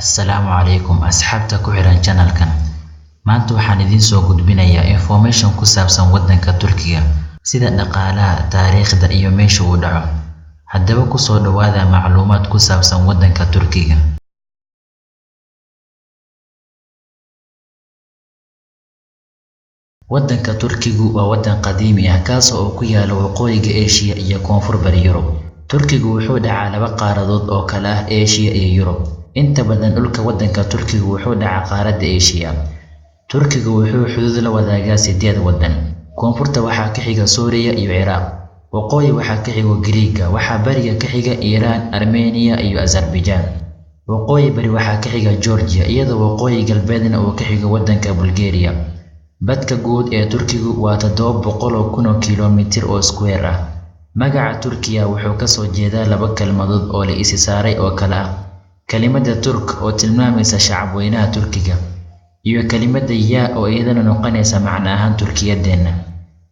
Assalaamu calaykum asxaabta ku xiran channelkan. Maanta waxaan idiin soo gudbinayaa information ku saabsan waddanka Turkiga, sida dhaqaalaha, taariikhda iyo meesha uu dhaco. Haddaba ku soo dhawaada macluumaad ku saabsan waddanka Turkiga. Waddanka Turkigu waa waddan qadiimi ah kaas oo ku yaala waqooyiga Aasiya iyo koonfur bari Yurub. Turkigu wuxuu dhacaa laba qaaradood oo kala ah Aasiya iyo Yurub. Inta badan dhulka waddanka Turkigu wuxuu dhacaa qaaradda Aasiya. Turkigu wuxuu xuduud la wadaagaa 8 waddan. Koonfurta waxaa ka xiga Suuriya iyo Ciraaq. Waqooyi waxaa ka xiga Giriigga, waxaa bariga ka xiga Iiraan, Armenia iyo Azerbaijan. Waqooyi bari waxaa ka xiga Georgia, iyadoo waqooyi galbeedna uu ka xigo waddanka Bulgaria. Badka guud ee Turkigu waa 700,000 kiiloomitir oo square ah. Magaca Turkiya wuxuu ka soo jeedaa laba kelmadood oo la is saaray oo kala ah kalimadda Turk oo tilmaamaysa shacab weynaha Turkiga, iyo kalimadda Ya oo iyadana noqonaysa macno ahaan Turkiyadeena.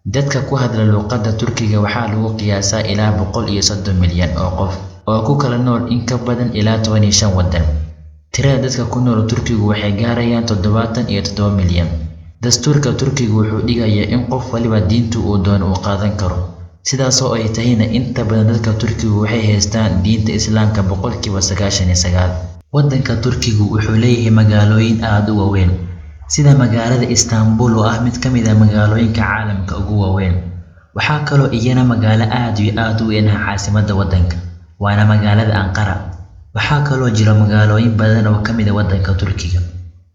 Dadka ku hadla luqadda Turkiga waxaa lagu qiyaasaa ilaa 130 milyan oo qof oo ku kala nool in ka badan ilaa 15 waddan. Tirada dadka ku nool Turkigu waxay gaarayaan 77 milyan. Dastuurka Turkigu wuxuu dhigayaa in qof waliba diinta uu doono uu qaadan karo. Sidaas oo ay tahayna inta badan dadka Turkigu waxay haystaan diinta Islaamka 99%. Waddanka Turkigu wuxuu leeyahay magaalooyin aad u waaweyn, sida magaalada Istanbul oo ah mid ka mid ah magaalooyinka caalamka ugu waaweyn. Waxaa kaloo iyana magaalo aad u weyn caasimadda waddanka, waana magaalada Ankara. Waxaa kaloo jira magaalooyin badan oo ka mid ah waddanka Turkiga,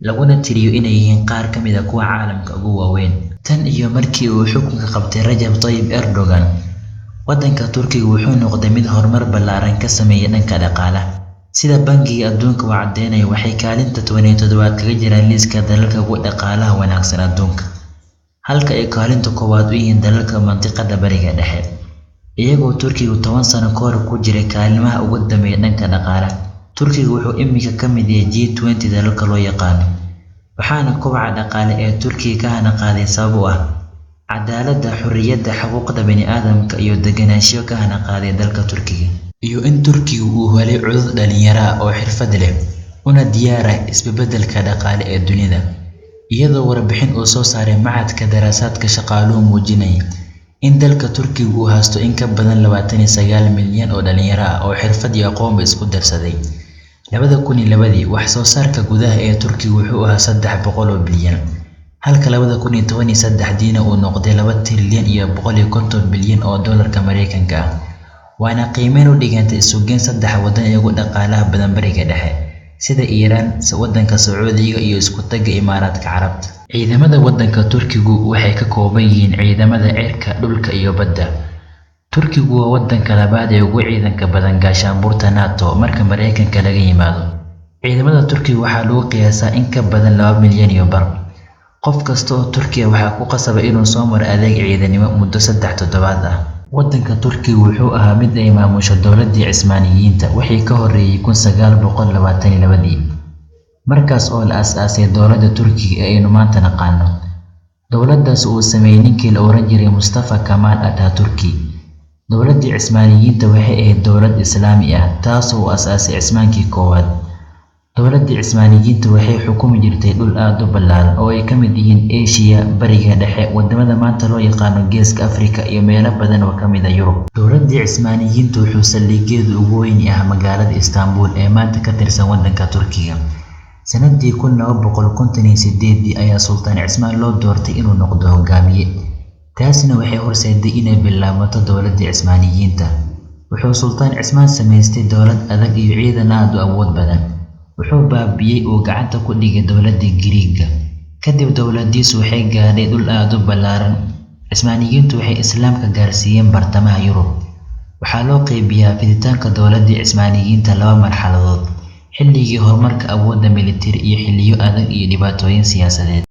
laguna tiriyo inay yihiin qaar ka mid ah kuwa caalamka ugu waaweyn. Tan iyo markii uu xukunka qabtay Rajab Tayyip Erdogan, waddanka Turkiga wuxuu noqday mid horumar ballaaran ka sameeyay dhanka dhaqaalaha. Sida Bangiga Adduunka uu caddeynaya, waxay kaalinta 17aad kaga jiraan liiska dalalka ugu dhaqaalaha wanaagsan adduunka, halka ay kaalinta 1aad u yihiin dalalka mantiqada Bariga Dhexe, iyagoo Turkigu 10 sano ka hor ku jiray kaalimaha ugu dambeeya dhanka dhaqaalaha. Turkigu wuxuu imika ka mid yahay G20 dalalka loo yaqaano, waxaana kobaca dhaqaale ee Turkiga ka hana qaaday sabab u ah cadaaladda, xorriyadda, xuquuqda bini'aadamka iyo deganaanshiyo ka hana qaaday dalka Turkiga, iyo in Turkigu uu helay cudud dhalinyaro ah oo xirfad leh una diyaar ah isbeddelka dhaqaale ee dunida. Iyadoo warbixin uu soo saaray Machadka Daraasaadka Shaqaaluhu muujinaya in dalka Turkiga uu haysto in ka badan 29 milyan oo dhalinyaro ah oo xirfad iyo aqoonba isku darsaday. 2002 wax soo saarka gudaha ee Turkiga wuxuu ahaa 300 bilyan, halka 2013 uu noqday 2 trilyan iyo 150 bilyan oo doolarka Mareykanka ah, waana qiimeyn u dhiganta isugeyn 3 waddan ee ugu dhaqaalaha badan Bariga Dhexe, sida Iiraan, waddanka Sacuudiga iyo isku tagga Imaaraadka Carabta. Ciidamada waddanka Turkigu waxay ka kooban yihiin ciidamada cirka, dhulka iyo badda. Turkigu waa waddanka labaad ee ugu ciidanka badan gaashaanbuurta NATO marka Mareykanka laga yimaado. Ciidamada Turkiga waxaa lagu qiyaasaa in ka badan 2 milyan iyo bar. Qof kasta oo Turkiya waxaa ku qasaba inuu soo maro adeeg ciidanimo muddo 3 toddobaad ah. Waddanka Turkiga wuxuu ahaa mid ay maamusho dowladdii Cismaaniyiinta wixii ka horreeyay 1922, markaas oo la aasaasay dowladda Turkiga ee aynu maanta naqaano. Dowladdaas uu sameeyay ninkii la oran jiray Mustafa Kemal Atatürk. Dowladdii Cismaaniyiinta waxay ahayd dowlad Islaami ah taasoo uu aasaasay Cismaankii koowaad. Dowladdii Cismaaniyiinta waxay xukumi jirtay dhul aad u ballaaran oo ay ka mid yihiin Aasiya, Bariga Dhexe, waddamada maanta loo yaqaano Geeska Afrika iyo meelo badan oo ka mid ah Yurub. Dowladdii Cismaaniyiinta wuxuu saldhiggeedu ugu weyn yahay magaalada Istanbul ee maanta ka tirsan waddanka Turkiga. Sanadii 1958 ayaa Sultaan Cismaan loo doortay inuu noqdo hogaamiye. Taasina waxay horseeday inay bilaabato dowladdii Cismaaniyiinta. Wuxuu Sultaan Cismaan samaystay dowlad adag iyo ciidan aad u awood badan. Wuxuu baabi'iyay oo gacanta ku dhigay dowladdii Giriigga. Kadib dowladdiisu waxay gaadhay dhul aad u ballaaran. Cismaaniyiintu waxay Islaamka gaarsiiyeen bartamaha Yurub. Waxaa loo qaybiyaa fiditaanka dowladdii Cismaaniyiinta 2 marxaladood: xilligii horumarka awoodda militari iyo xilliyo adag iyo dhibaatooyin siyaasadeed.